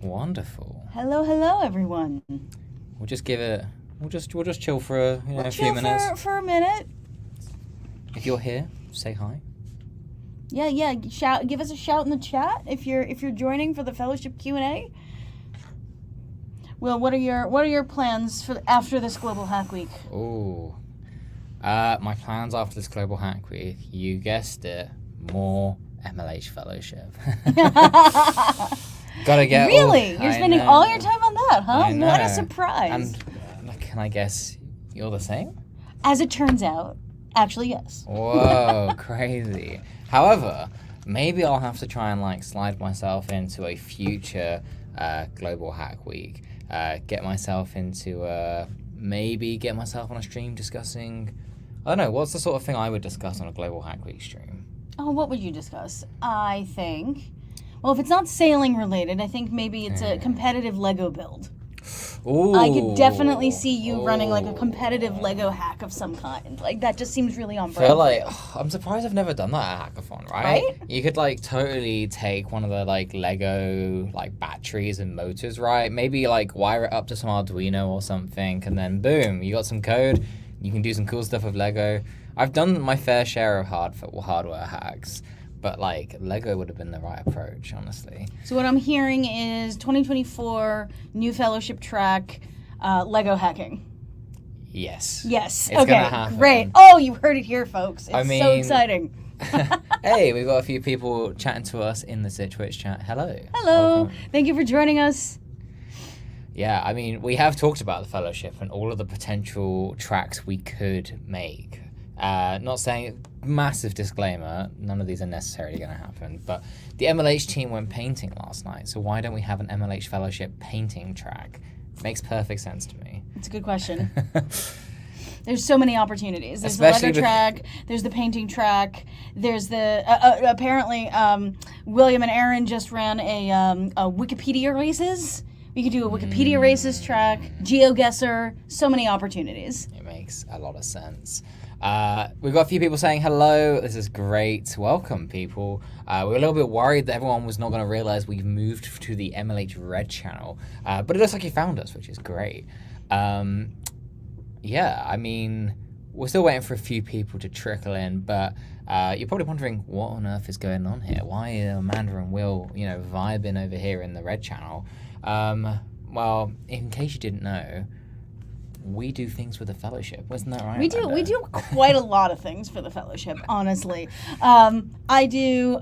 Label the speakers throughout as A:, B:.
A: Wonderful.
B: Hello, everyone.
A: We'll just give it. We'll just chill for a few
B: chill
A: minutes.
B: for a minute.
A: If you're here, say hi.
B: Yeah. Give us a shout in the chat if you're joining for the Fellowship Q&A. Will, what are your plans for after this Global Hack Week?
A: Ooh. My plans after this Global Hack Week, you guessed it, more MLH Fellowship. Gotta get.
B: Really? You're spending all your time on that, huh?
A: I know.
B: What a surprise!
A: And can I guess you're the same?
B: As it turns out, actually, yes.
A: Whoa, crazy. However, maybe I'll have to try and slide myself into a future Global Hack Week. Get myself into maybe get myself on a stream discussing. I don't know. What's the sort of thing I would discuss on a Global Hack Week stream?
B: Oh, what would you discuss? I think. Well, if it's not sailing related, I think maybe it's a competitive Lego build.
A: Ooh.
B: I could definitely see you running a competitive Lego hack of some kind. That just seems really on brand.
A: I'm surprised I've never done that at hackathon, right? You could totally take one of the Lego batteries and motors, right? Maybe wire it up to some Arduino or something, and then boom, you got some code. You can do some cool stuff with Lego. I've done my fair share of hardware hacks. But Lego would have been the right approach, honestly.
B: So what I'm hearing is 2024 new Fellowship track, Lego hacking.
A: Yes.
B: Yes.
A: It's gonna happen.
B: Great. Oh, you heard it here, folks. It's so exciting.
A: Hey, we've got a few people chatting to us in the Twitch chat. Hello.
B: Hello.
A: Welcome.
B: Thank you for joining us.
A: Yeah, we have talked about the Fellowship and all of the potential tracks we could make. Not saying, massive disclaimer, none of these are necessarily going to happen, but the MLH team went painting last night, so why don't we have an MLH Fellowship painting track? Makes perfect sense to me.
B: It's a good question. There's so many opportunities. There's
A: Especially
B: the Lego track, there's the painting track, there's the, apparently, William and Aaron just ran a Wikipedia races. We could do a Wikipedia races track, GeoGuessr, so many opportunities.
A: It makes a lot of sense. We've got a few people saying hello. This is great. Welcome, people. We're a little bit worried that everyone was not going to realize we've moved to the MLH Red channel, but it looks like you found us, which is great. Yeah, we're still waiting for a few people to trickle in, but you're probably wondering what on earth is going on here. Why are Amanda and Will, vibing over here in the Red channel? Well, in case you didn't know, we do things with the Fellowship, wasn't that right?
B: We do quite a lot of things for the Fellowship, honestly. I do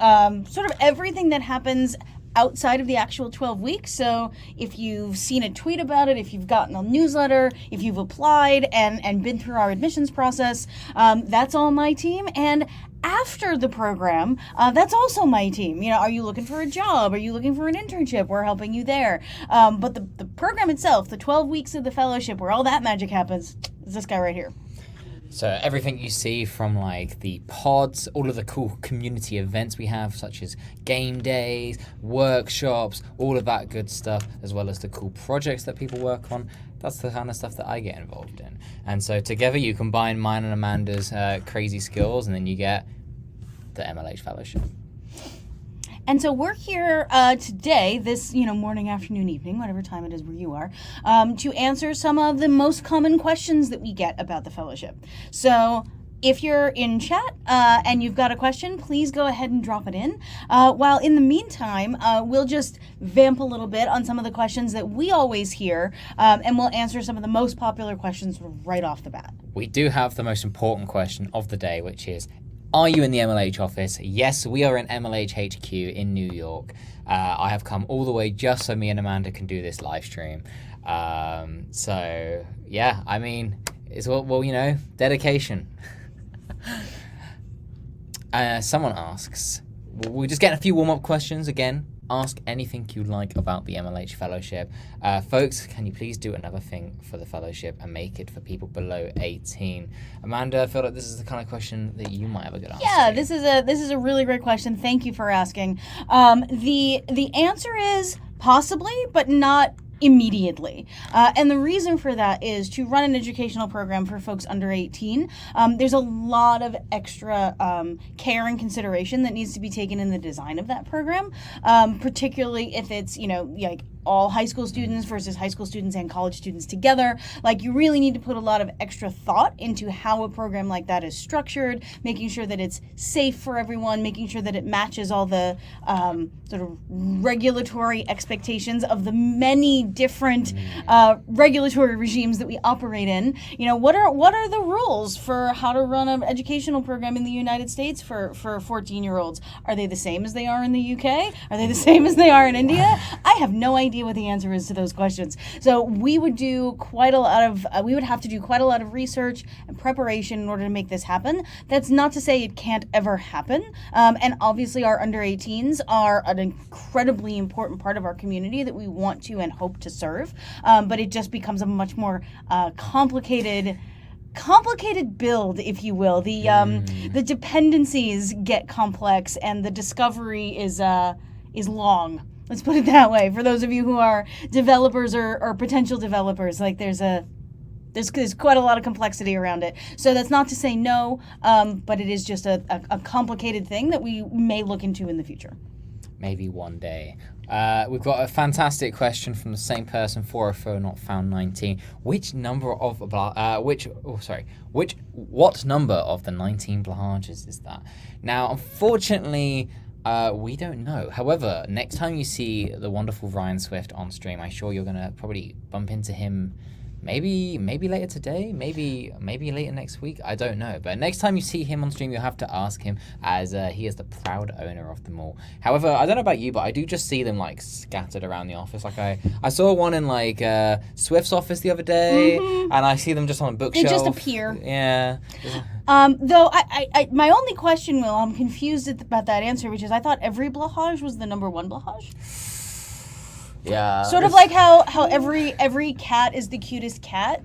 B: sort of everything that happens outside of the actual 12 weeks. So if you've seen a tweet about it, if you've gotten a newsletter, if you've applied and been through our admissions process, that's all my team. And after the program, that's also my team. Are you looking for a job? Are you looking for an internship? We're helping you there. But the program itself, the 12 weeks of the Fellowship where all that magic happens, is this guy right here.
A: So everything you see from the pods, all of the cool community events we have, such as game days, workshops, all of that good stuff, as well as the cool projects that people work on, that's the kind of stuff that I get involved in. And so together you combine mine and Amanda's crazy skills, and then you get the MLH Fellowship.
B: And so we're here today, this morning, afternoon, evening, whatever time it is where you are, to answer some of the most common questions that we get about the Fellowship. So if you're in chat and you've got a question, please go ahead and drop it in. While in the meantime, we'll just vamp a little bit on some of the questions that we always hear, and we'll answer some of the most popular questions right off the bat.
A: We do have the most important question of the day, which is, are you in the MLH office? Yes, we are in MLH HQ in New York. I have come all the way just so me and Amanda can do this live stream. So, yeah, it's dedication. Someone asks, we're just getting a few warm-up questions again. Ask anything you like about the MLH Fellowship. Folks, can you please do another thing for the Fellowship and make it for people below 18? Amanda, I feel like this is the kind of question that you might have a good answer.
B: Yeah, this is a really great question. Thank you for asking. The answer is possibly, but not immediately. And the reason for that is to run an educational program for folks under 18, there's a lot of extra care and consideration that needs to be taken in the design of that program, particularly if it's, all high school students versus high school students and college students together. Like, you really need to put a lot of extra thought into how a program like that is structured, making sure that it's safe for everyone, making sure that it matches all the sort of regulatory expectations of the many different regulatory regimes that we operate in. You know, what are the rules for how to run an educational program in the United States for 14-year-olds? Are they the same as they are in the UK? Are they the same as they are in India? I have no idea what the answer is to those questions. So we would do quite a lot of we would have to do quite a lot of research and preparation in order to make this happen. That's not to say it can't ever happen. And obviously our under 18s are an incredibly important part of our community that we want to and hope to serve. But it just becomes a much more complicated build, if you will. The dependencies get complex and the discovery is long. Let's put it that way. For those of you who are developers or potential developers, like there's quite a lot of complexity around it. So that's not to say no, but it is just a complicated thing that we may look into in the future.
A: Maybe one day. We've got a fantastic question from the same person, 404 not found 19. What number of the 19 blahages is that? Now, unfortunately, we don't know. However, next time you see the wonderful Ryan Swift on stream, I'm sure you're gonna probably bump into him. Maybe later today, maybe later next week. I don't know. But next time you see him on stream, you'll have to ask him, as he is the proud owner of them all. However, I don't know about you, but I do just see them like scattered around the office. Like I saw one in like Swift's office the other day, and I see them just on a bookshelf.
B: They just appear.
A: Yeah.
B: Though I my only question, Will, I'm confused about that answer, which is I thought every blahage was the number one blahage.
A: Yeah.
B: Sort of like how every cat is the cutest cat,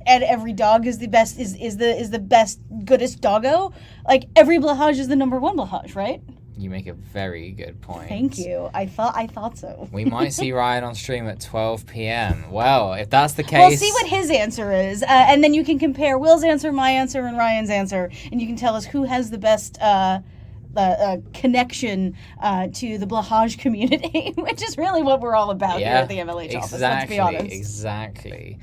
B: and every dog is the best is the best goodest doggo. Like every blahage is the number one blahage, right?
A: You make a very good point.
B: Thank you. I thought so.
A: We might see Ryan on stream at 12 p.m. Well, if that's the case...
B: We'll see what his answer is, and then you can compare Will's answer, my answer, and Ryan's answer, and you can tell us who has the best connection to the blahage community, which is really what we're all about here at the MLH office, let's be honest.
A: Exactly.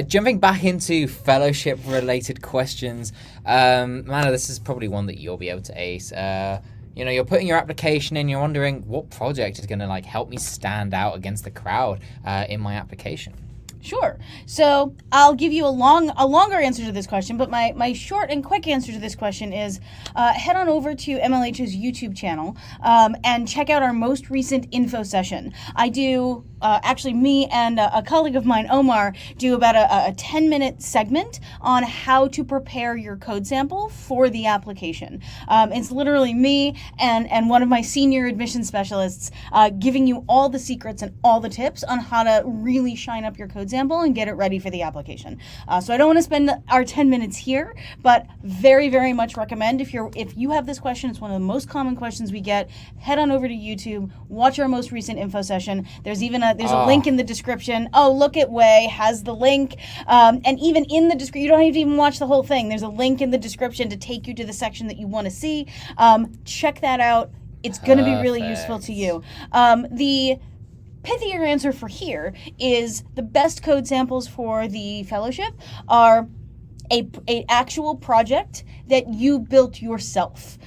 A: Jumping back into fellowship-related questions, Manna, this is probably one that you'll be able to ace. You're putting your application in, you're wondering what project is going to help me stand out against the crowd in my application.
B: Sure. So I'll give you a longer answer to this question, but my short and quick answer to this question is head on over to MLH's YouTube channel and check out our most recent info session. I do, actually me and a colleague of mine, Omar, do about a 10-minute segment on how to prepare your code sample for the application. It's literally me and one of my senior admission specialists giving you all the secrets and all the tips on how to really shine up your code sample and get it ready for the application. So I don't want to spend our 10 minutes here, but very, very much recommend if you have this question, it's one of the most common questions we get, head on over to YouTube, watch our most recent info session. There's even a link in the description. Oh, look at Way has the link. And even in the description, you don't have to even watch the whole thing. There's a link in the description to take you to the section that you want to see. Check that out. It's going to be really useful to you. The pithier answer for here is the best code samples for the fellowship are a actual project that you built yourself.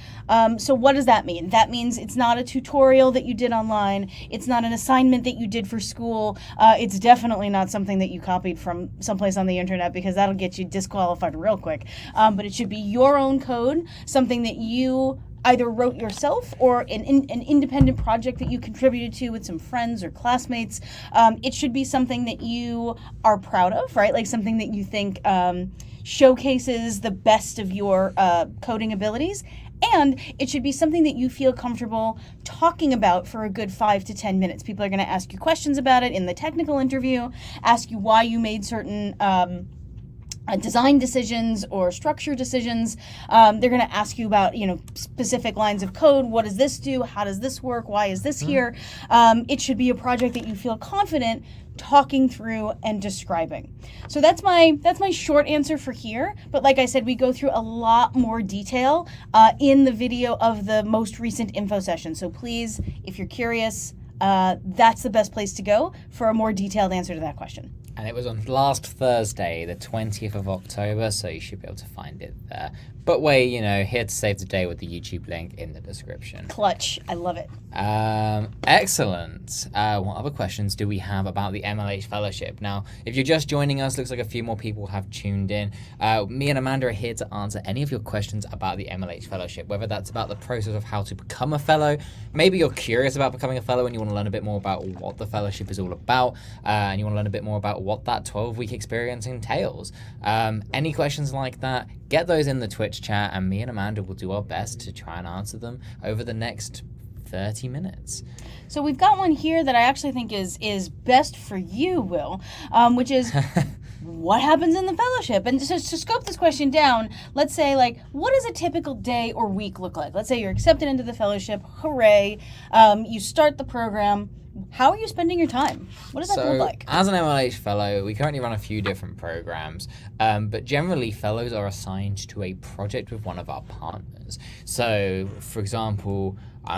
B: So what does that mean? That means it's not a tutorial that you did online. It's not an assignment that you did for school. It's definitely not something that you copied from someplace on the internet, because that'll get you disqualified real quick. But it should be your own code, something that you either wrote yourself or an independent project that you contributed to with some friends or classmates. It should be something that you are proud of, right? Like something that you think showcases the best of your coding abilities. And it should be something that you feel comfortable talking about for a good 5 to 10 minutes. People are going to ask you questions about it in the technical interview, ask you why you made certain design decisions or structure decisions. They're going to ask you about, specific lines of code. What does this do? How does this work? Why is this here? It should be a project that you feel confident talking through and describing. So that's my short answer for here. But like I said, we go through a lot more detail in the video of the most recent info session. So please, if you're curious, that's the best place to go for a more detailed answer to that question.
A: And it was on last Thursday, the 20th of October, so you should be able to find it there. But we're, here to save the day with the YouTube link in the description.
B: Clutch. I love it.
A: Excellent. What other questions do we have about the MLH Fellowship? Now, if you're just joining us, looks like a few more people have tuned in. Me and Amanda are here to answer any of your questions about the MLH Fellowship, whether that's about the process of how to become a fellow. Maybe you're curious about becoming a fellow and you want to learn a bit more about what the fellowship is all about, and you want to learn a bit more about what that 12-week experience entails. Any questions like that, get those in the Twitch chat, and me and Amanda will do our best to try and answer them over the next 30 minutes.
B: So we've got one here that I actually think is best for you, Will, which is what happens in the fellowship? And to scope this question down, let's say, what does a typical day or week look like? Let's say you're accepted into the fellowship. Hooray. You start the program. How are you spending your time? What does that look like?
A: As an MLH Fellow, we currently run a few different programs, but generally Fellows are assigned to a project with one of our partners. So, for example,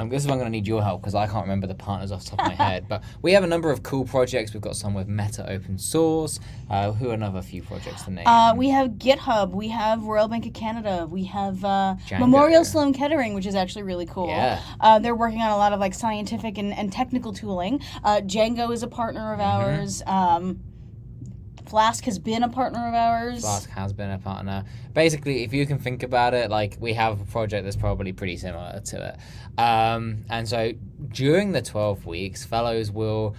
A: this is where I'm going to need your help because I can't remember the partners off the top of my head, but we have a number of cool projects. We've got some with Meta Open Source. Who are another few projects to name?
B: We have GitHub. We have Royal Bank of Canada. We have Memorial Sloan Kettering, which is actually really cool.
A: Yeah.
B: They're working on a lot of scientific and technical tooling. Django is a partner of ours. Flask has been a partner of ours.
A: Flask has been a partner. Basically, if you can think about it, we have a project that's probably pretty similar to it. And so during the 12 weeks, fellows will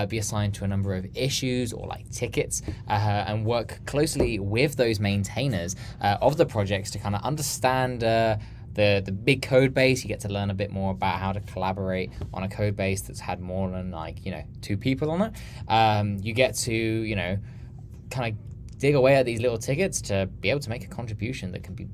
A: be assigned to a number of issues or tickets and work closely with those maintainers of the projects to kind of understand the big code base. You get to learn a bit more about how to collaborate on a code base that's had more than 2 people on it. You get to, kind of dig away at these little tickets to be able to make a contribution that can be,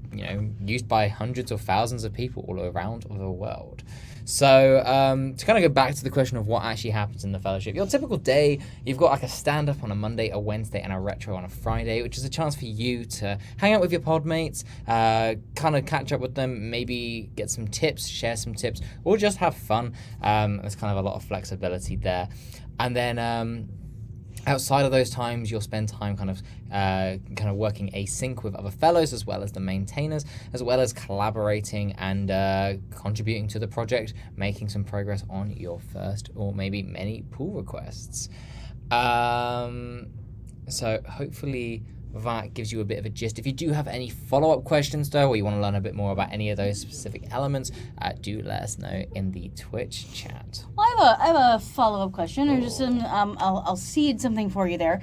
A: used by hundreds or thousands of people all around the world. So to kind of go back to the question of what actually happens in the fellowship, your typical day, you've got a stand-up on a Monday, a Wednesday, and a retro on a Friday, which is a chance for you to hang out with your pod mates, kind of catch up with them, maybe get some tips, share some tips, or just have fun. There's kind of a lot of flexibility there. And then outside of those times, you'll spend time kind of working async with other fellows as well as the maintainers, as well as collaborating and contributing to the project, making some progress on your first or maybe many pull requests. So hopefully that gives you a bit of a gist. If you do have any follow-up questions though, or you want to learn a bit more about any of those specific elements, do let us know in the Twitch chat.
B: Well, I have a follow-up question, or just I'll seed something for you there.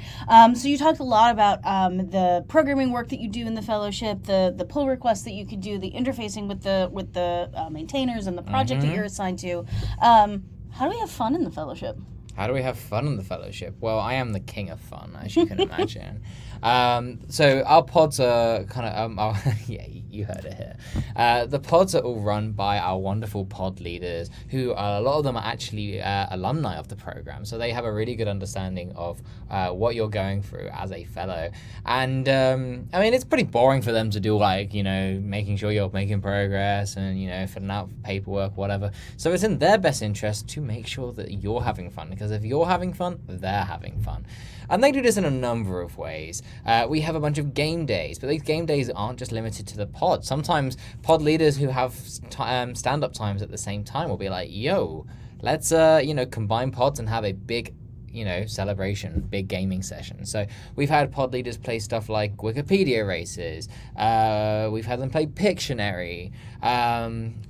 B: So you talked a lot about the programming work that you do in the fellowship, the pull requests that you could do, the interfacing with the maintainers and the project that you're assigned to. How do we have fun in the fellowship?
A: How do we have fun in the fellowship? Well, I am the king of fun, as you can imagine. So our pods are kind of, yeah, you heard it here. The pods are all run by our wonderful pod leaders, who a lot of them are actually alumni of the program. So they have a really good understanding of what you're going through as a fellow. And I mean, it's pretty boring for them to do making sure you're making progress and, filling out paperwork, whatever. So it's in their best interest to make sure that you're having fun, because if you're having fun, they're having fun. And they do this in a number of ways. We have a bunch of game days, but these game days aren't just limited to the pod. Sometimes pod leaders who have stand-up times at the same time will be like, yo, let's combine pods and have a big celebration, big gaming session. So we've had pod leaders play stuff like Wikipedia races. We've had them play Pictionary.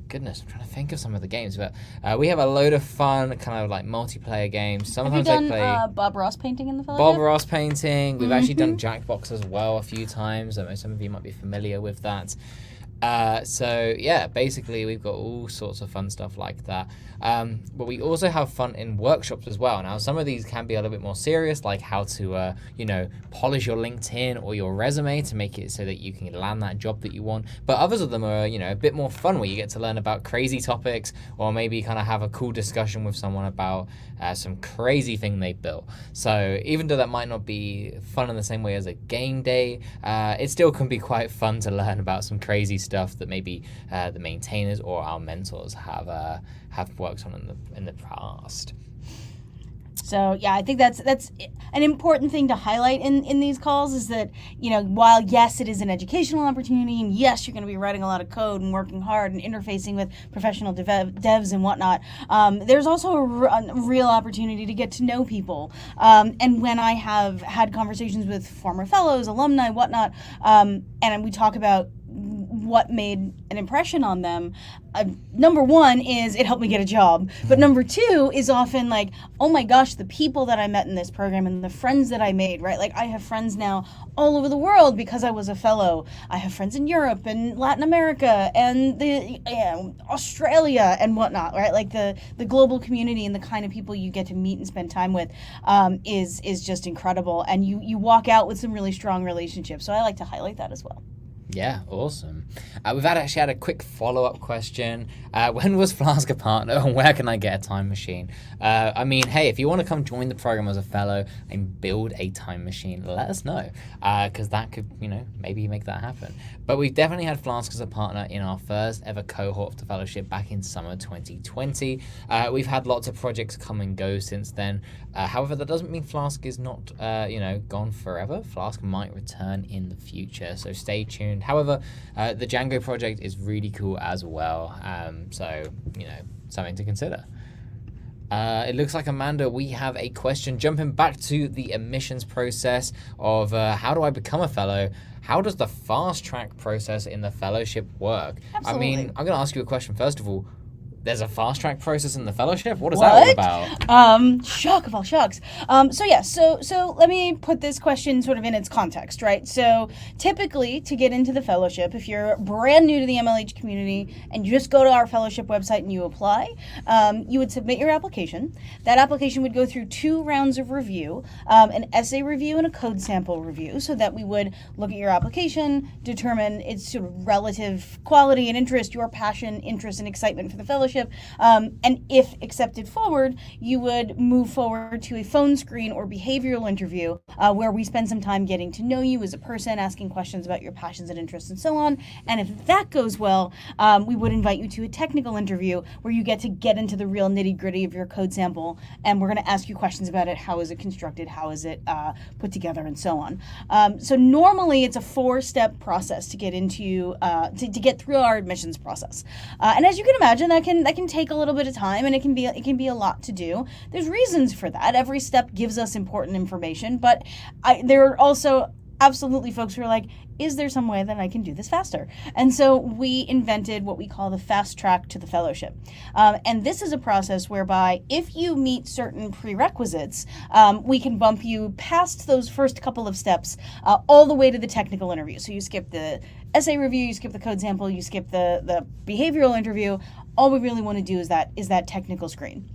A: Goodness, I'm trying to think of some of the games, but we have a load of fun kind of multiplayer games. Sometimes
B: have you
A: they
B: done
A: play
B: Bob Ross painting in the fellowship?
A: Bob Ross painting. We've actually done Jackbox as well a few times. Some of you might be familiar with that. So yeah, basically we've got all sorts of fun stuff like that. But we also have fun in workshops as well. Now, some of these can be a little bit more serious, like how to, polish your LinkedIn or your resume to make it so that you can land that job that you want. But others of them are, a bit more fun, where you get to learn about crazy topics, or maybe kind of have a cool discussion with someone about some crazy thing they built. So even though that might not be fun in the same way as a game day, it still can be quite fun to learn about some crazy stuff that maybe the maintainers or our mentors have worked on in the past.
B: So yeah, I think that's an important thing to highlight in these calls is that, while yes, it is an educational opportunity, and yes, you're going to be writing a lot of code and working hard and interfacing with professional devs and whatnot, there's also a real opportunity to get to know people. And when I have had conversations with former fellows, alumni, whatnot, and we talk about what made an impression on them, number one is it helped me get a job, but number two is often like, oh my gosh, the people that I met in this program and the friends that I made, right? Like, I have friends now all over the world because I was a fellow. I have friends in Europe and Latin America and Australia and whatnot, right? Like the global community and the kind of people you get to meet and spend time with is just incredible, and you walk out with some really strong relationships. So I like to highlight that as well.
A: Yeah, awesome. We've actually had a quick follow-up question. When was Flask a partner, and where can I get a time machine? Hey, if you want to come join the program as a fellow and build a time machine, let us know, because that could, maybe make that happen. But we've definitely had Flask as a partner in our first ever cohort of the fellowship back in summer 2020. We've had lots of projects come and go since then. However, that doesn't mean Flask is not, gone forever. Flask might return in the future, so stay tuned. However, the Django project is really cool as well, so, something to consider. It looks like, Amanda, we have a question jumping back to the admissions process of how do I become a fellow? How does the fast track process in the fellowship work?
B: Absolutely.
A: I'm going to ask you a question. First of all, there's a fast track process in the fellowship? What is that all about?
B: Shock of all shocks. So let me put this question sort of in its context, right? So typically, to get into the fellowship, if you're brand new to the MLH community and you just go to our fellowship website and you apply, you would submit your application. That application would go through 2 rounds of review, an essay review and a code sample review, so that we would look at your application, determine its sort of relative quality and interest, your passion, interest, and excitement for the fellowship. And if accepted forward, you would move forward to a phone screen or behavioral interview where we spend some time getting to know you as a person, asking questions about your passions and interests and so on. And if that goes well, we would invite you to a technical interview where you get into the real nitty-gritty of your code sample, and we're going to ask you questions about it. How is it constructed? How is it put together? And so on. So normally it's a 4-step process to get into to get through our admissions process. And as you can imagine, that can take a little bit of time, and it can be a lot to do. There's reasons for that. Every step gives us important information, but there are also absolutely folks who are like, is there some way that I can do this faster? And so we invented what we call the fast track to the fellowship. And this is a process whereby if you meet certain prerequisites, we can bump you past those first couple of steps all the way to the technical interview. So you skip the essay review, you skip the code sample, you skip the behavioral interview. All we really want to do is that technical screen.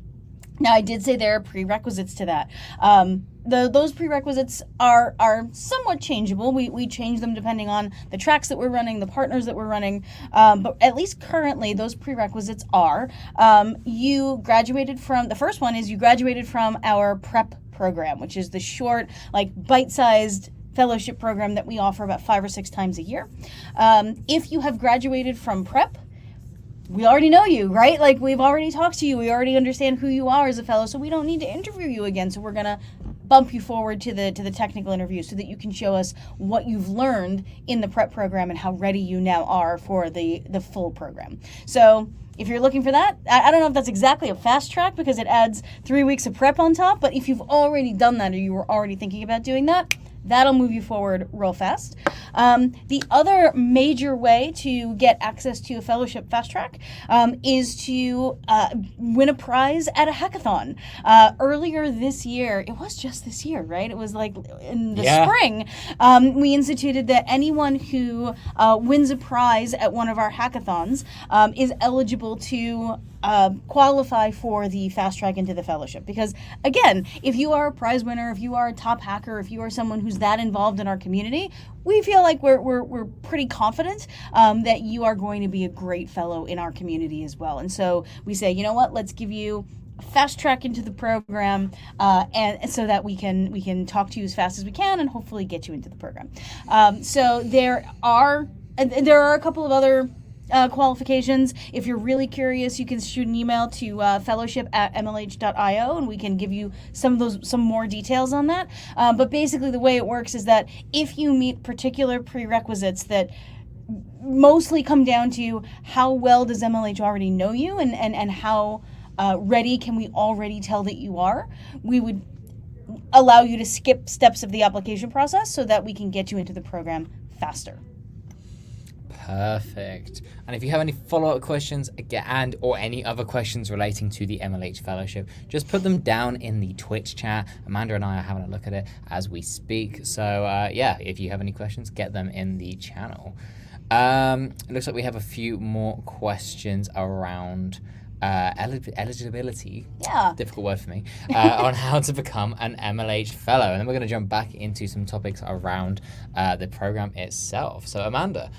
B: Now, I did say there are prerequisites to that. Those prerequisites are somewhat changeable. We change them depending on the tracks that we're running, the partners that we're running. But at least currently, those prerequisites are you graduated from, the first one is you graduated from our prep program, which is the short, bite-sized fellowship program that we offer about 5 or 6 times a year. If you have graduated from prep, we already know you, right? We've already talked to you. We already understand who you are as a fellow, so we don't need to interview you again. So we're going to bump you forward to the technical interview so that you can show us what you've learned in the prep program and how ready you now are for the full program. So if you're looking for that, I don't know if that's exactly a fast track because it adds 3 weeks of prep on top, but if you've already done that or you were already thinking about doing that, that'll move you forward real fast. The other major way to get access to a fellowship fast track is to win a prize at a hackathon. Earlier this year, it was just this year, right? It was in the spring, we instituted that anyone who wins a prize at one of our hackathons is eligible to qualify for the fast track into the fellowship. Because again, if you are a prize winner, if you are a top hacker, if you are someone who's that involved in our community, we feel like we're pretty confident that you are going to be a great fellow in our community as well. And so we say, you know what, let's give you a fast track into the program, and so that we can talk to you as fast as we can and hopefully get you into the program. So there are a couple of other qualifications. If you're really curious, you can shoot an email to fellowship@mlh.io, and we can give you some more details on that. But basically, the way it works is that if you meet particular prerequisites that mostly come down to how well does MLH already know you, and how ready can we already tell that you are, we would allow you to skip steps of the application process so that we can get you into the program faster.
A: Perfect. And if you have any follow-up questions again, or any other questions relating to the MLH Fellowship, just put them down in the Twitch chat. Amanda and I are having a look at it as we speak. So yeah, if you have any questions, get them in the channel. It looks like we have a few more questions around eligibility, difficult word for me, on how to become an MLH Fellow. And then we're going to jump back into some topics around the program itself. So Amanda,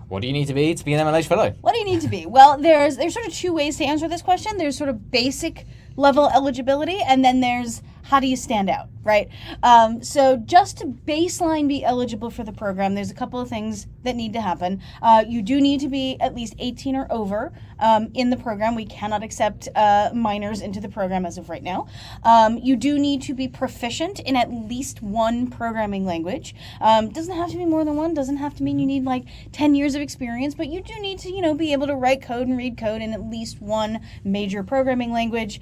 A: what do you need to be an MLH Fellow?
B: What do you need to be? Well, there's sort of two ways to answer this question. There's sort of basic level eligibility, and then there's how do you stand out, right? So just to baseline be eligible for the program, there's a couple of things that need to happen. You do need to be at least 18 or over in the program. We cannot accept minors into the program as of right now. You do need to be proficient in at least one programming language. Doesn't have to be more than one, doesn't have to mean you need like 10 years of experience, but you do need to, be able to write code and read code in at least one major programming language.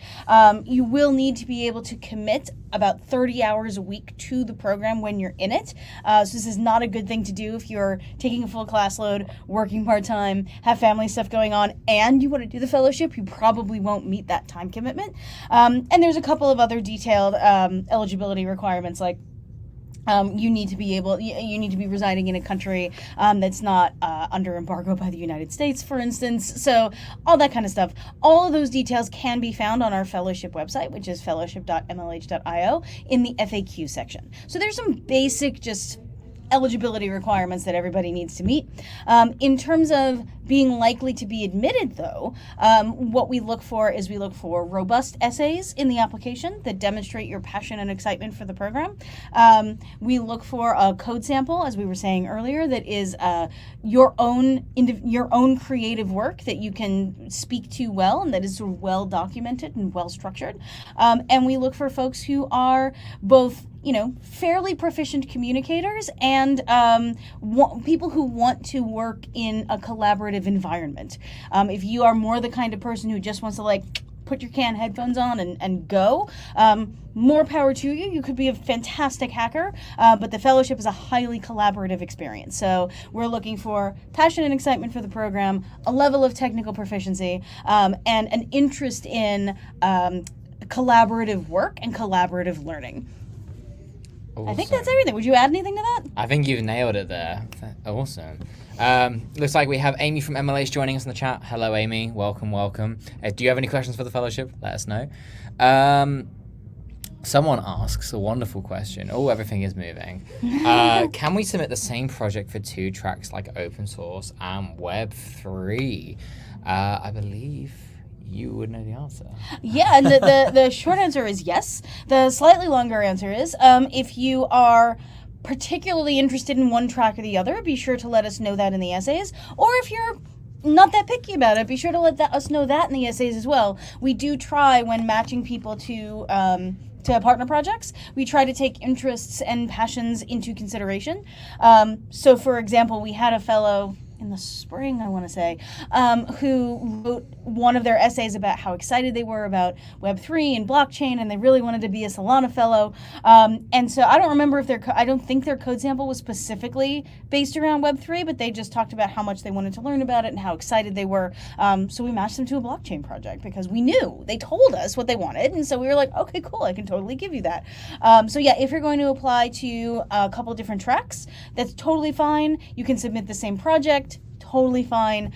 B: You will need to be able to commit about 30 hours a week to the program when you're in it. So this is not a good thing to do if you're taking a full class load, working part-time, have family stuff going on, and you want to do the fellowship. You probably won't meet that time commitment. And there's a couple of other detailed eligibility requirements, like you need to be residing in a country that's not under embargo by the United States, for instance. So all that kind of stuff. All of those details can be found on our fellowship website, which is fellowship.mlh.io, in the FAQ section. So there's some basic just eligibility requirements that everybody needs to meet. In terms of being likely to be admitted, though, what we look for is robust essays in the application that demonstrate your passion and excitement for the program. We look for a code sample, as we were saying earlier, that is your own creative work that you can speak to well and that is sort of well documented and well structured. And we look for folks who are both fairly proficient communicators and people who want to work in a collaborative environment. If you are more the kind of person who just wants to put your can headphones on and go, more power to you. You could be a fantastic hacker, but the fellowship is a highly collaborative experience. So we're looking for passion and excitement for the program, a level of technical proficiency, and an interest in collaborative work and collaborative learning. Awesome. I think that's everything. Would you add anything to that?
A: I think you've nailed it there. Awesome. Looks like we have Amy from MLH joining us in the chat. Hello, Amy. Welcome. Do you have any questions for the fellowship? Let us know. Someone asks a wonderful question. Oh, everything is moving. Can we submit the same project for 2 tracks like open source and Web3? I believe you would know the answer.
B: Yeah, and the short answer is yes. The slightly longer answer is if you are particularly interested in one track or the other, be sure to let us know that in the essays. Or if you're not that picky about it, be sure to let us know that in the essays as well. We do try, when matching people to partner projects, we try to take interests and passions into consideration. So, for example, we had a fellow in the spring, I want to say, who wrote one of their essays about how excited they were about Web3 and blockchain, and they really wanted to be a Solana fellow. And so I don't remember if I don't think their code sample was specifically based around Web3, but they just talked about how much they wanted to learn about it and how excited they were. So we matched them to a blockchain project because we knew they told us what they wanted. And so we were like, okay, cool, I can totally give you that. So yeah, if you're going to apply to a couple different tracks, that's totally fine. You can submit the same project. Totally fine.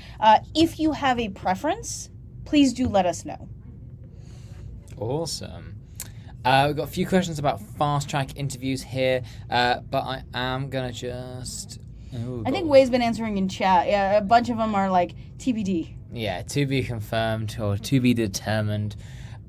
B: If you have a preference, please do let us know.
A: Awesome. We've got a few questions about fast track interviews here, but I am going to just...
B: I think Way's been answering in chat. Yeah, a bunch of them are like TBD.
A: Yeah, to be confirmed or to be determined.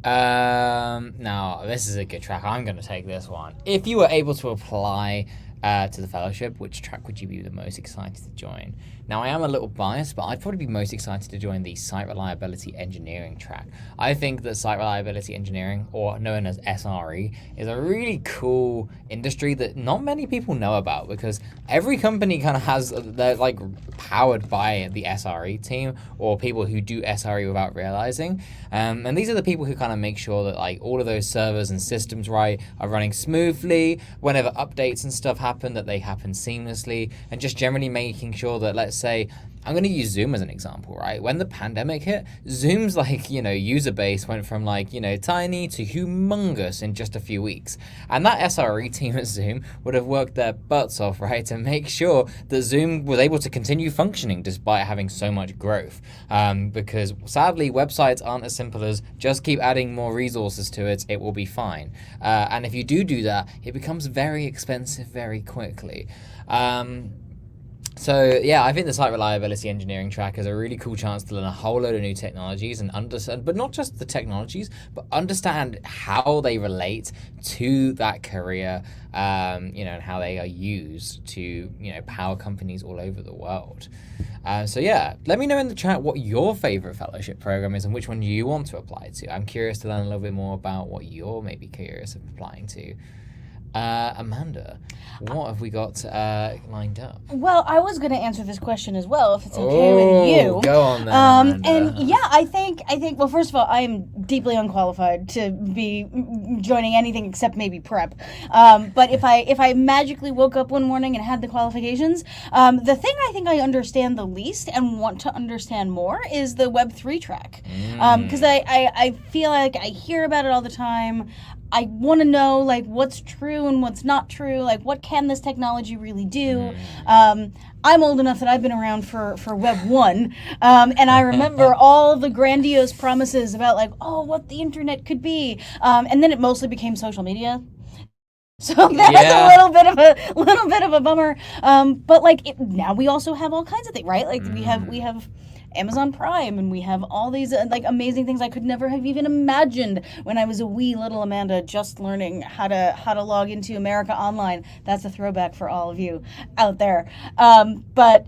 A: Now, this is a good track. I'm going to take this one. If you were able to apply to the fellowship, which track would you be the most excited to join? Now, I am a little biased, but I'd probably be most excited to join the Site Reliability Engineering track. I think that Site Reliability Engineering, or known as SRE, is a really cool industry that not many people know about, because every company kind of has, they're like powered by the SRE team or people who do SRE without realizing. And these are the people who kind of make sure that like all of those servers and systems, right, are running smoothly. Whenever updates and stuff happen, that they happen seamlessly, and just generally making sure that, let's say, I'm going to use Zoom as an example, right? When the pandemic hit, Zoom's like, user base went from like, tiny to humongous in just a few weeks. And that SRE team at Zoom would have worked their butts off, right, to make sure that Zoom was able to continue functioning despite having so much growth. Because sadly, websites aren't as simple as just keep adding more resources to it, it will be fine. And if you do that, it becomes very expensive very quickly. So yeah, I think the Site Reliability Engineering track is a really cool chance to learn a whole load of new technologies and understand, but not just the technologies, but understand how they relate to that career, and how they are used to, power companies all over the world. So yeah, let me know in the chat what your favorite fellowship program is and which one you want to apply to. I'm curious to learn a little bit more about what you're maybe curious of applying to. Amanda, what have we got lined up?
B: Well, I was going to answer this question as well, if it's okay with you.
A: Go on then, Amanda.
B: And yeah, I think. Well, first of all, I am deeply unqualified to be joining anything except maybe prep. But if I magically woke up one morning and had the qualifications, the thing I think I understand the least and want to understand more is the Web3 track, because I feel like I hear about it all the time. I want to know like what's true and what's not true. Like, what can this technology really do? I'm old enough that I've been around for Web 1, and I remember all the grandiose promises about like, what the internet could be, and then it mostly became social media. So that was a little bit of a bummer. But like now we also have all kinds of things, right? Like we have Amazon Prime, and we have all these like amazing things I could never have even imagined when I was a wee little Amanda just learning how to log into America Online. That's a throwback for all of you out there. But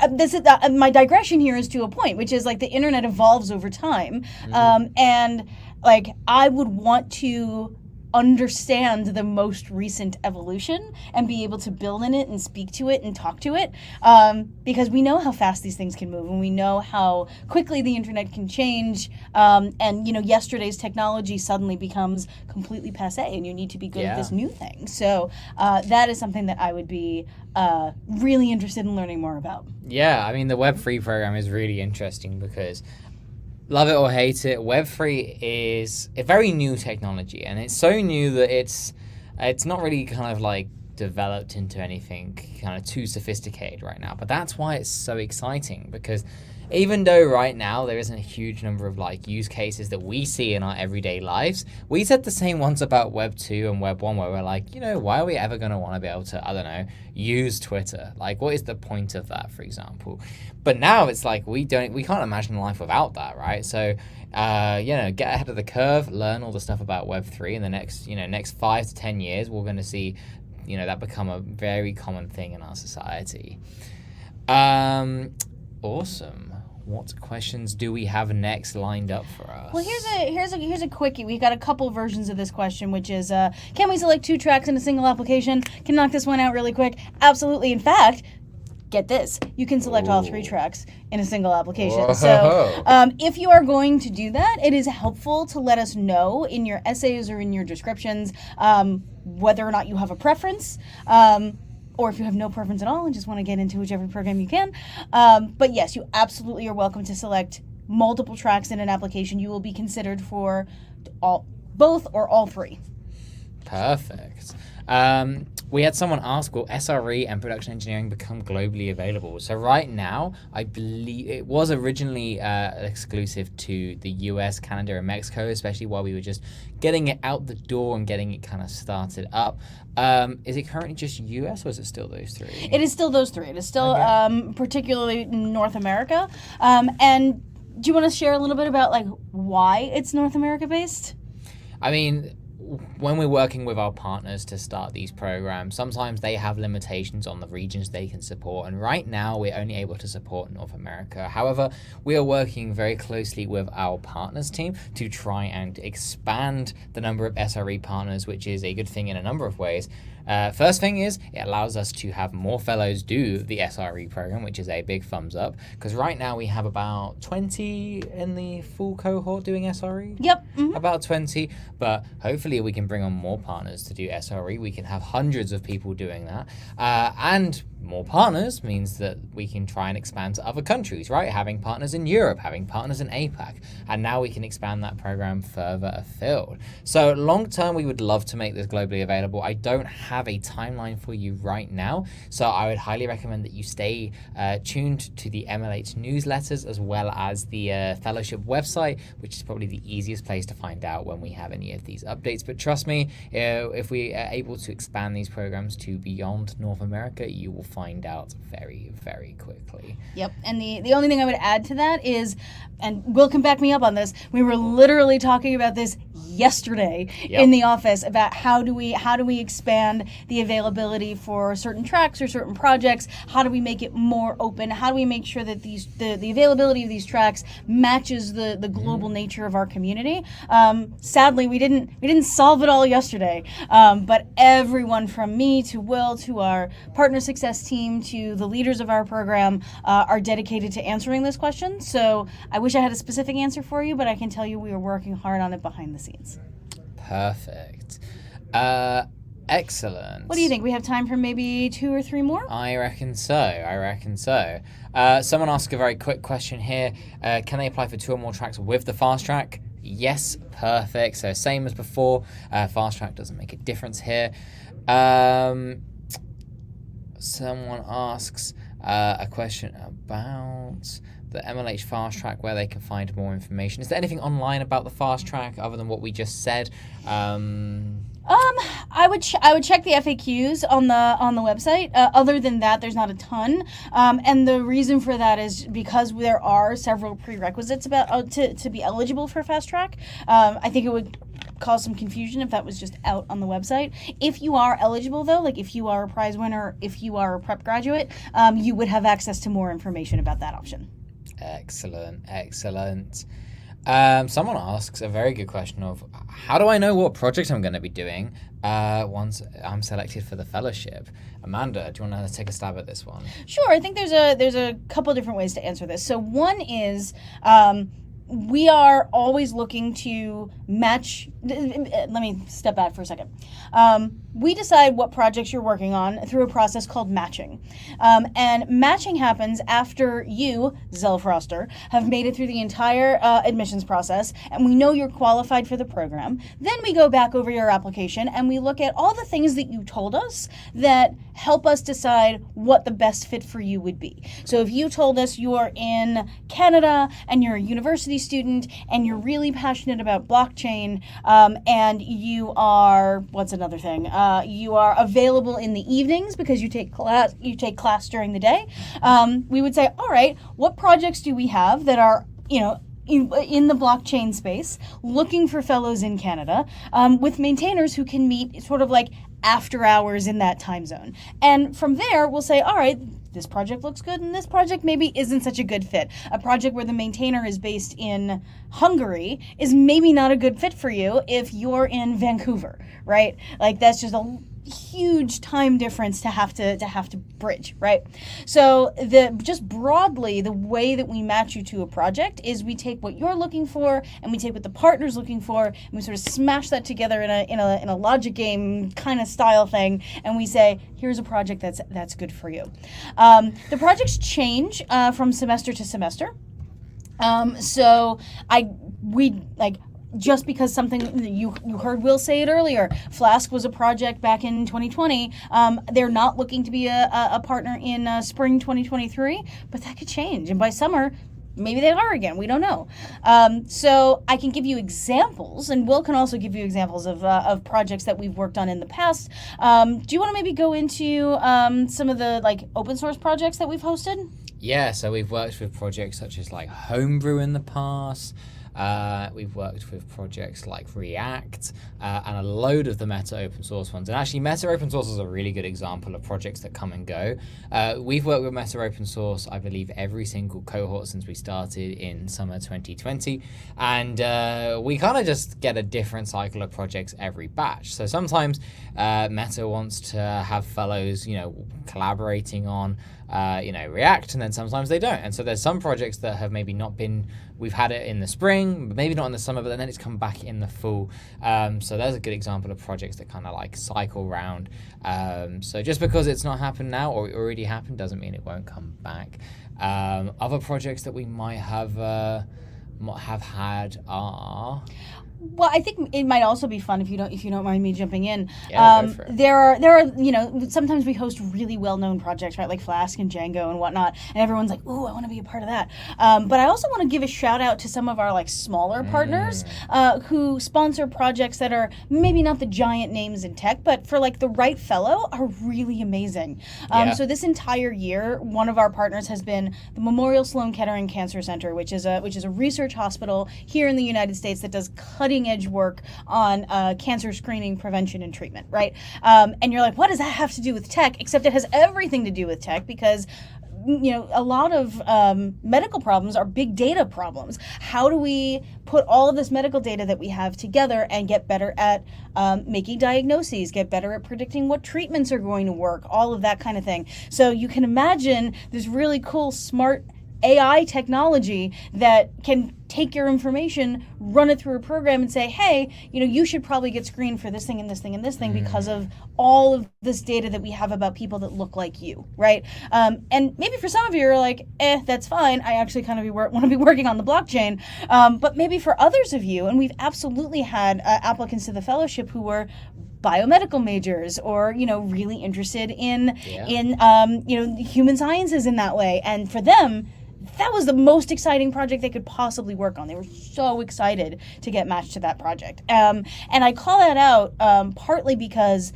B: this is my digression here is to a point, which is like the internet evolves over time, and like I would want to understand the most recent evolution and be able to build in it and speak to it and talk to it, because we know how fast these things can move, and we know how quickly the internet can change, and yesterday's technology suddenly becomes completely passé, and you need to be good at this new thing. So that is something that I would be really interested in learning more about. Yeah,
A: I mean the Web3 program is really interesting because, love it or hate it, Web3 is a very new technology, and it's so new that it's not really kind of like developed into anything kind of too sophisticated right now. But that's why it's so exciting, because even though right now there isn't a huge number of like use cases that we see in our everyday lives, we said the same ones about Web 2 and Web 1, where we're like, why are we ever going to want to be able to, I don't know, use Twitter? Like, what is the point of that, for example? But now it's like we can't imagine life without that, right? So, get ahead of the curve, learn all the stuff about Web 3 in the next 5 to 10 years. We're going to see, that become a very common thing in our society. Awesome. What questions do we have next lined up for us?
B: Well, here's a quickie. We've got a couple versions of this question, which is, can we select 2 tracks in a single application? Can knock this one out really quick? Absolutely. In fact, get this, you can select all 3 tracks in a single application.
A: Whoa.
B: So if you are going to do that, it is helpful to let us know in your essays or in your descriptions whether or not you have a preference, or if you have no preference at all and just want to get into whichever program you can. But yes, you absolutely are welcome to select multiple tracks in an application. You will be considered for both or all 3.
A: Perfect. We had someone ask, will SRE and production engineering become globally available? So right now, I believe it was originally exclusive to the US, Canada, and Mexico, especially while we were just getting it out the door and getting it kind of started up. Is it currently just US, or is it still those 3?
B: It is still those 3. It is still particularly North America. And do you want to share a little bit about like why it's North America based?
A: I mean, when we're working with our partners to start these programs, sometimes they have limitations on the regions they can support. And right now, we're only able to support North America. However, we are working very closely with our partners team to try and expand the number of SRE partners, which is a good thing in a number of ways. First thing is, it allows us to have more fellows do the SRE program, which is a big thumbs up. Because right now we have about 20 in the full cohort doing SRE.
B: Yep. Mm-hmm.
A: About 20, but hopefully we can bring on more partners to do SRE. We can have hundreds of people doing that. And more partners means that we can try and expand to other countries, right? Having partners in Europe, having partners in APAC, and now we can expand that program further afield. So long term, we would love to make this globally available. I don't have a timeline for you right now, so I would highly recommend that you stay tuned to the MLH newsletters as well as the fellowship website, which is probably the easiest place to find out when we have any of these updates. But trust me, if we are able to expand these programs to beyond North America, you will find out very, very quickly.
B: Yep. And the only thing I would add to that is, and Will can back me up on this, we were literally talking about this yesterday in the office about how do we expand the availability for certain tracks or certain projects. How do we make it more open? How do we make sure that the availability of these tracks matches the global nature of our community? Sadly, we didn't solve it all yesterday, but everyone from me to Will to our partner success team to the leaders of our program are dedicated to answering this question. So I wish I had a specific answer for you, but I can tell you we are working hard on it behind the scenes.
A: Perfect. Excellent.
B: What do you think? We have time for maybe 2 or 3 more?
A: I reckon so. Someone asked a very quick question here. Can they apply for 2 or more tracks with the fast track? Yes, perfect. So same as before. Fast track doesn't make a difference here. Someone asks a question about the MLH Fast Track, where they can find more information. Is there anything online about the Fast Track other than what we just said?
B: I would check the FAQs on the website. Other than that, there's not a ton, and the reason for that is because there are several prerequisites about to be eligible for Fast Track. I think it would cause some confusion if that was just out on the website. If you are eligible, though, like if you are a prize winner, if you are a prep graduate, you would have access to more information about that option.
A: Excellent. Someone asks a very good question of, how do I know what project I'm going to be doing once I'm selected for the fellowship? Amanda, do you want to take a stab at this one?
B: Sure. I think there's a couple different ways to answer this. So one is we are always looking to match. Let me step back for a second. We decide what projects you're working on through a process called matching. And matching happens after you, Zell Froster, have made it through the entire admissions process, and we know you're qualified for the program. Then we go back over your application and we look at all the things that you told us that help us decide what the best fit for you would be. So if you told us you're in Canada and you're a university student and you're really passionate about blockchain, and you are, what's another thing? You are available in the evenings because you take class during the day. We would say, all right, what projects do we have that are, in the blockchain space, looking for fellows in Canada, with maintainers who can meet sort of like after hours in that time zone. And from there, we'll say, all right, this project looks good and this project maybe isn't such a good fit. A project where the maintainer is based in Hungary is maybe not a good fit for you if you're in Vancouver, right? Like that's just a huge time difference to have to bridge, right? So just broadly, the way that we match you to a project is we take what you're looking for and we take what the partner's looking for and we sort of smash that together in a logic game kind of style thing, and we say, here's a project that's good for you. The projects change from semester to semester. Just because something, you heard Will say it earlier, Flask was a project back in 2020. They're not looking to be a partner in spring 2023, but that could change. And by summer, maybe they are again. We don't know. So I can give you examples, and Will can also give you examples of projects that we've worked on in the past. Do you want to maybe go into some of the open source projects that we've hosted?
A: Yeah, so we've worked with projects such as Homebrew in the past. We've worked with projects like React and a load of the Meta open source ones. And actually, Meta open source is a really good example of projects that come and go. We've worked with Meta open source, I believe, every single cohort since we started in summer 2020. And we kind of just get a different cycle of projects every batch. So sometimes Meta wants to have fellows, collaborating on React, and then sometimes they don't. And so there's some projects that have maybe not been, we've had it in the spring, maybe not in the summer, but then it's come back in the fall. So there's a good example of projects that kind of like cycle round. So just because it's not happened now or it already happened doesn't mean it won't come back. Other projects that we might have had are...
B: Well, I think it might also be fun if you don't mind me jumping in.
A: Yeah, go for it.
B: There are sometimes we host really well-known projects, right, like Flask and Django and whatnot, and everyone's like, "Ooh, I want to be a part of that." But I also want to give a shout out to some of our like smaller partners who sponsor projects that are maybe not the giant names in tech, but for like the right fellow are really amazing. So this entire year, one of our partners has been the Memorial Sloan Kettering Cancer Center, which is a research hospital here in the United States that does cutting edge work on cancer screening, prevention, and treatment, right? And you're like, what does that have to do with tech? Except it has everything to do with tech because a lot of medical problems are big data problems. How do we put all of this medical data that we have together and get better at making diagnoses, get better at predicting what treatments are going to work, all of that kind of thing. So you can imagine this really cool, smart AI technology that can take your information, run it through a program and say, hey, you should probably get screened for this thing and this thing and this thing because of all of this data that we have about people that look like you, right? And maybe for some of you are like, that's fine. I actually kind of want to be working on the blockchain. But maybe for others of you, and we've absolutely had applicants to the fellowship who were biomedical majors or really interested in human sciences in that way, and for them that was the most exciting project they could possibly work on. They were so excited to get matched to that project. And I call that out partly because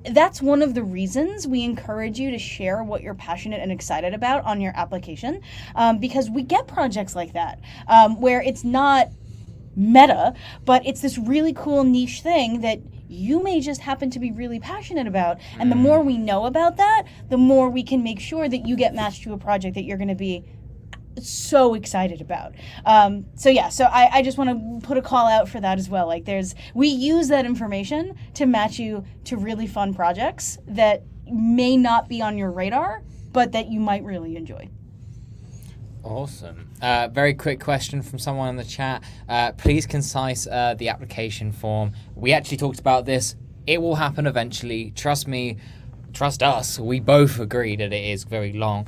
B: that's one of the reasons we encourage you to share what you're passionate and excited about on your application, because we get projects like that where it's not meta, but it's this really cool niche thing that you may just happen to be really passionate about. And the more we know about that, the more we can make sure that you get matched to a project that you're going to be so excited about. So I just want to put a call out for that as well. Like we use that information to match you to really fun projects that may not be on your radar, but that you might really enjoy.
A: Awesome. Very quick question from someone in the chat. Please concise the application form. We actually talked about this. It will happen eventually. Trust me. Trust us, we both agree that it is very long.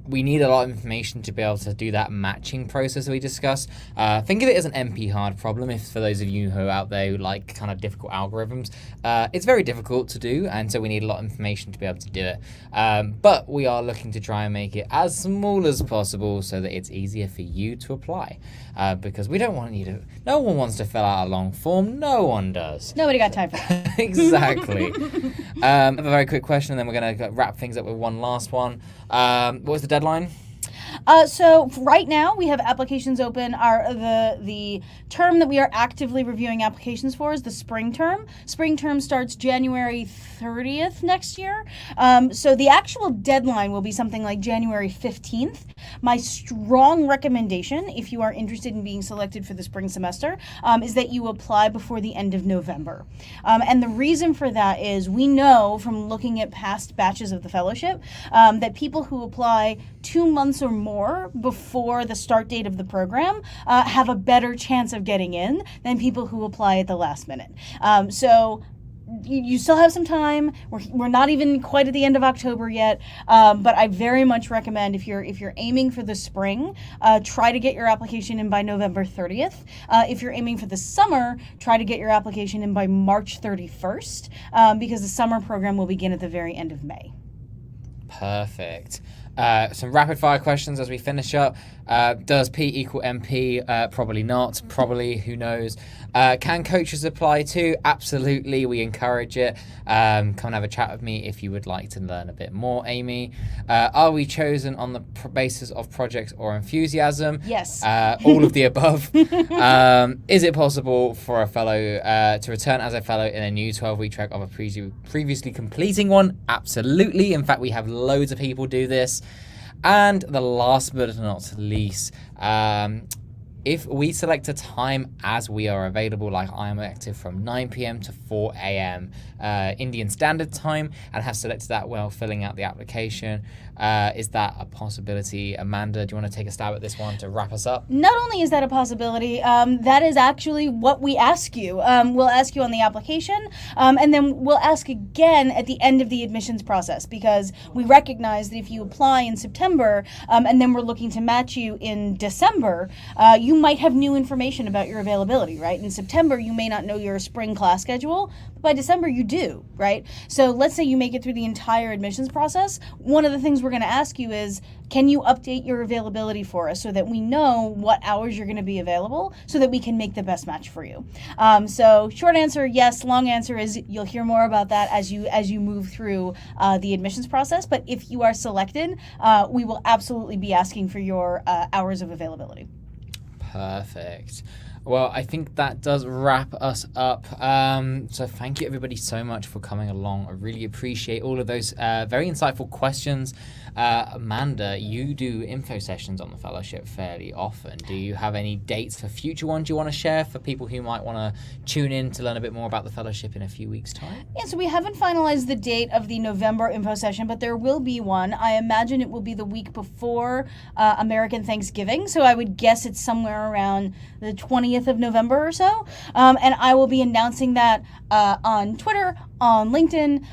A: We need a lot of information to be able to do that matching process that we discussed. Think of it as an NP hard problem, if for those of you who are out there who like kind of difficult algorithms. It's very difficult to do, and so we need a lot of information to be able to do it. But we are looking to try and make it as small as possible so that it's easier for you to apply. Because we don't want you to, no one wants to fill out a long form, no one does.
B: Nobody got time for that.
A: Exactly. A very quick question, and then we're going to wrap things up with one last one. What was the deadline?
B: So right now we have applications open. The term that we are actively reviewing applications for is the spring term. Spring term starts January 30th next year. So the actual deadline will be something like January 15th. My strong recommendation, if you are interested in being selected for the spring semester, is that you apply before the end of November. And the reason for that is we know from looking at past batches of the fellowship that people who apply 2 months or more before the start date of the program have a better chance of getting in than people who apply at the last minute. So you still have some time. We're not even quite at the end of October yet, but I very much recommend if you're aiming for the spring, try to get your application in by November 30th. If you're aiming for the summer, try to get your application in by March 31st, because the summer program will begin at the very end of May.
A: Perfect. Some rapid fire questions as we finish up. Does P equal MP? Probably not. Probably, who knows? Can coaches apply too? Absolutely, we encourage it. Come and have a chat with me if you would like to learn a bit more, Amy. Are we chosen on the basis of projects or enthusiasm?
B: Yes.
A: All of the above. Is it possible for a fellow to return as a fellow in a new 12-week track of a previously completing one? Absolutely. In fact, we have loads of people do this. And the last but not least, if we select a time as we are available, like I am active from 9 p.m. to 4 a.m. Indian Standard Time, and have selected that while filling out the application, is that a possibility? Amanda, do you want to take a stab at this one to wrap us up?
B: Not only is that a possibility, that is actually what we ask you. We'll ask you on the application, and then we'll ask again at the end of the admissions process, because we recognize that if you apply in September, and then we're looking to match you in December, you might have new information about your availability, right? In September, you may not know your spring class schedule, but by December, you do, right? So let's say you make it through the entire admissions process. One of the things we're going to ask you is, can you update your availability for us so that we know what hours you're going to be available so that we can make the best match for you? So short answer, yes. Long answer is you'll hear more about that as you move through the admissions process. But if you are selected, we will absolutely be asking for your hours of availability.
A: Perfect. Well, I think that does wrap us up. So thank you everybody so much for coming along. I really appreciate all of those very insightful questions. Amanda, you do info sessions on the fellowship fairly often. Do you have any dates for future ones you want to share for people who might want to tune in to learn a bit more about the fellowship in a few weeks' time?
B: Yeah, so we haven't finalized the date of the November info session, but there will be one. I imagine it will be the week before American Thanksgiving, so I would guess it's somewhere around the 20th of November or so. And I will be announcing that on Twitter, on LinkedIn,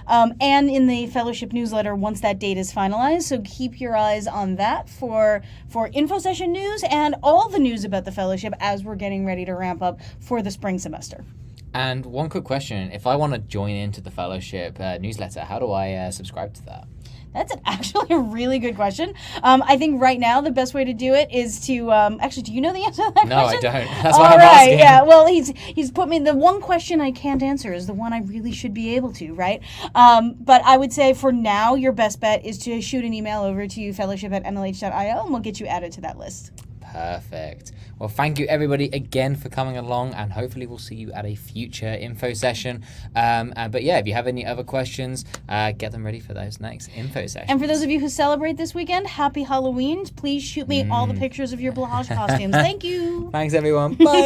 B: and in the fellowship newsletter once that date is finalized. So keep your eyes on that for info session news and all the news about the fellowship as we're getting ready to ramp up for the spring semester.
A: And one quick question. If I want to join into the fellowship newsletter, how do I subscribe to that?
B: That's actually a really good question. I think right now the best way to do it is to actually. Do you know the answer to that question?
A: No, I don't. That's why I'm asking.
B: Yeah. Well, he's put me. The one question I can't answer is the one I really should be able to, right? But I would say for now, your best bet is to shoot an email over to fellowship@mlh.io, and we'll get you added to that list.
A: Perfect. Well, thank you everybody again for coming along, and hopefully we'll see you at a future info session. But yeah, if you have any other questions, get them ready for those next info sessions.
B: And for those of you who celebrate this weekend, happy Halloween. Please shoot me all the pictures of your Blanche costumes. Thank you.
A: Thanks everyone. Bye.